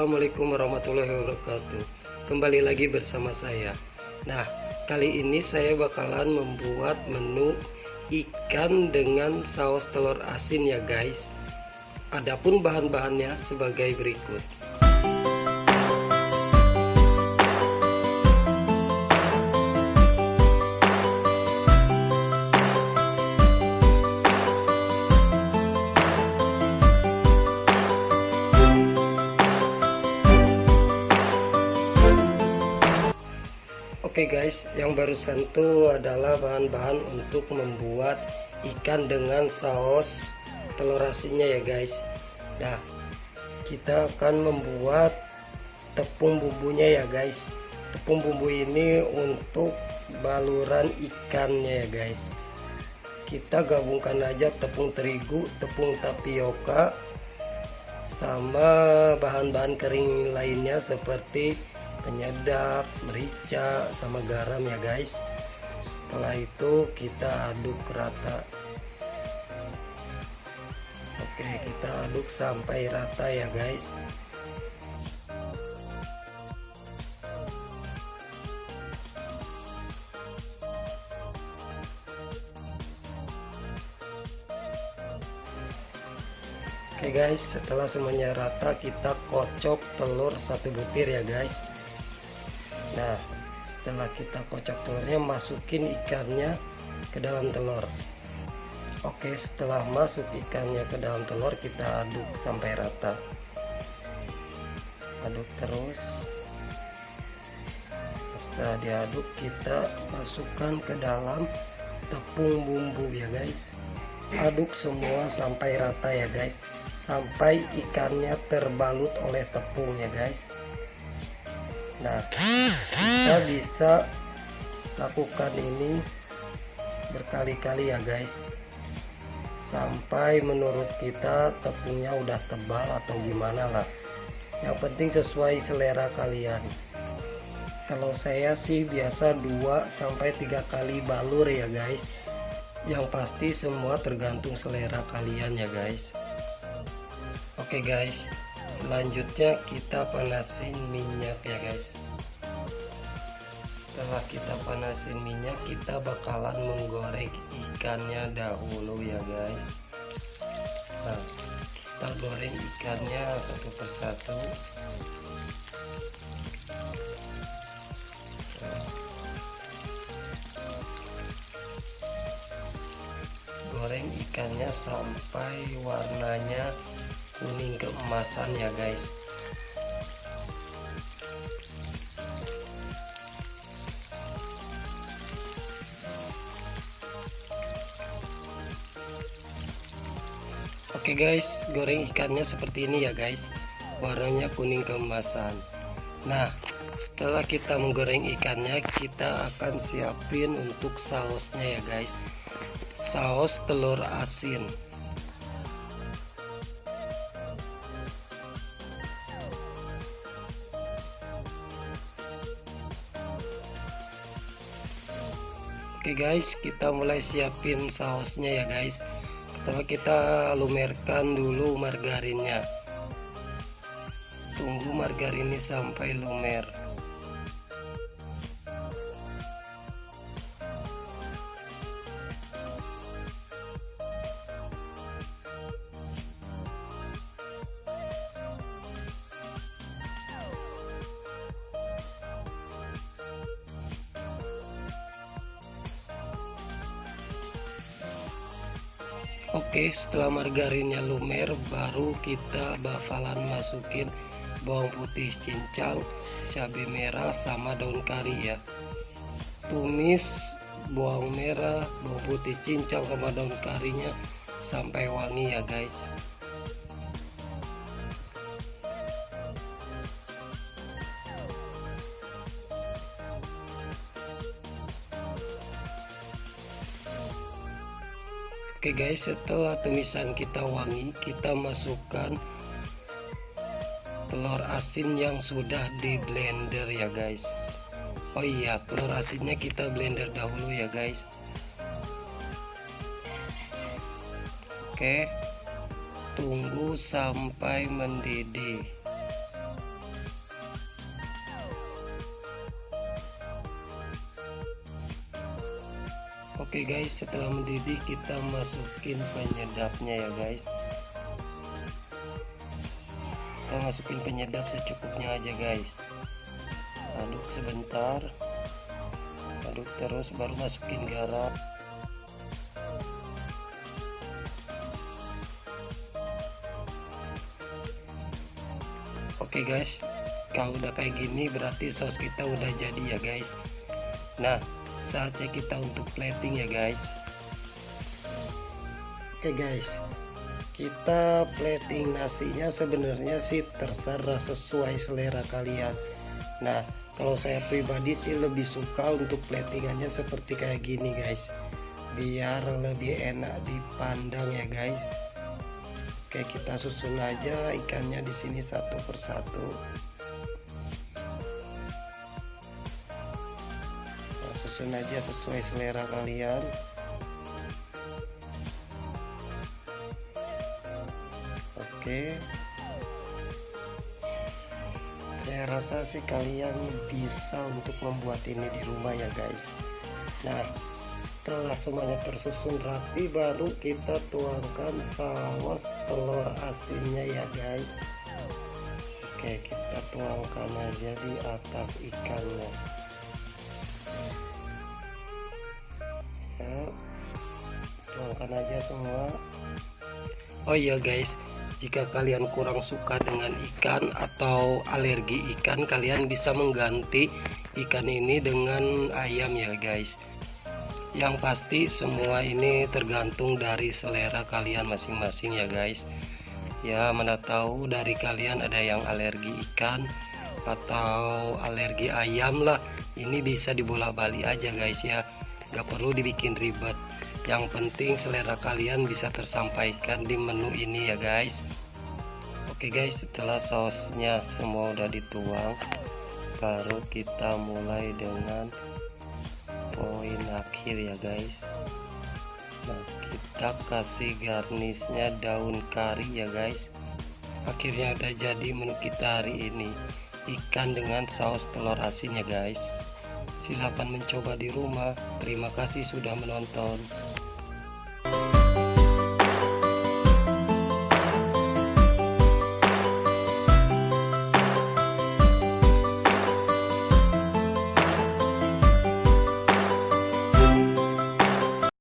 Assalamualaikum warahmatullahi wabarakatuh. Kembali lagi bersama saya. Nah, kali ini saya bakalan membuat menu ikan dengan saus telur asin ya guys. Adapun bahan-bahannya sebagai berikut. Oke guys, yang barusan itu adalah bahan-bahan untuk membuat ikan dengan saus telur asinnya ya guys. Nah, kita akan membuat tepung bumbunya ya guys. Tepung bumbu ini untuk baluran ikannya ya guys. Kita gabungkan aja tepung terigu, tepung tapioka, sama bahan-bahan kering lainnya seperti penyedap, merica, sama garam ya guys. Setelah itu kita aduk rata. Oke, kita aduk sampai rata ya guys. Oke guys, setelah semuanya rata kita kocok telur 1 butir ya guys. Nah, setelah kita kocok telurnya, masukin ikannya ke dalam telur. Oke, setelah masuk ikannya ke dalam telur, kita aduk sampai rata. Aduk terus. Setelah diaduk, kita masukkan ke dalam tepung bumbu ya guys. Aduk semua sampai rata ya guys, sampai ikannya terbalut oleh tepung ya guys. Nah, kita bisa lakukan ini berkali-kali ya guys, sampai menurut kita tepungnya udah tebal atau gimana lah. Yang penting sesuai selera kalian. Kalau saya sih biasa 2-3 kali balur ya guys. Yang pasti semua tergantung selera kalian ya guys. Oke guys, selanjutnya kita panasin minyak ya guys. Setelah kita panasin minyak, kita bakalan menggoreng ikannya dahulu ya guys. Nah, kita goreng ikannya satu persatu. Goreng ikannya sampai warnanya kuning keemasan ya guys. Oke guys, goreng ikannya seperti ini ya guys, warnanya kuning keemasan. Nah, setelah kita menggoreng ikannya, kita akan siapin untuk sausnya ya guys. Saus telur asin. Oke guys, kita mulai siapin sausnya ya guys. Pertama kita lumerkan dulu margarinnya. Tunggu margarinnya sampai lumer. Oke, setelah margarinnya lumer, baru kita bakalan masukin bawang putih cincang, cabai merah, sama daun kari ya. Tumis bawang merah, bawang putih cincang sama daun karinya sampai wangi ya guys. Oke guys, setelah tumisan kita wangi, kita masukkan telur asin yang sudah di blender ya guys. Oh iya, telur asinnya kita blender dahulu ya guys. Oke, tunggu sampai mendidih. Oke guys, setelah mendidih kita masukin penyedapnya ya guys. Kita masukin penyedap secukupnya aja guys. Aduk sebentar, aduk terus, baru masukin garam. Oke guys, kalau udah kayak gini berarti saus kita udah jadi ya guys. Nah, saatnya kita untuk plating ya guys. Oke guys, kita plating nasinya sebenarnya sih terserah sesuai selera kalian. Nah, kalau saya pribadi sih lebih suka untuk platingannya seperti kayak gini guys, biar lebih enak dipandang ya guys. Oke, kita susun aja ikannya di sini satu persatu. Nah, susun aja sesuai selera kalian. Oke, saya rasa sih kalian bisa untuk membuat ini di rumah ya guys. Nah, setelah semuanya tersusun rapi, baru kita tuangkan saus telur asinnya ya guys. Oke, kita tuangkan aja di atas ikannya ya, tuangkan aja semua. Oh iya guys, jika kalian kurang suka dengan ikan atau alergi ikan, kalian bisa mengganti ikan ini dengan ayam ya guys. Yang pasti semua ini tergantung dari selera kalian masing-masing ya guys. Ya, mana tahu dari kalian ada yang alergi ikan atau alergi ayam lah. Ini bisa dibolak-balik aja guys ya, gak perlu dibikin ribet. Yang penting selera kalian bisa tersampaikan di menu ini ya guys. Oke guys, setelah sausnya semua udah dituang, baru kita mulai dengan poin akhir ya guys. Nah, kita kasih garnisnya daun kari ya guys. Akhirnya udah jadi menu kita hari ini, ikan dengan saus telur asin ya guys. Silahkan mencoba di rumah. Terima kasih sudah menonton.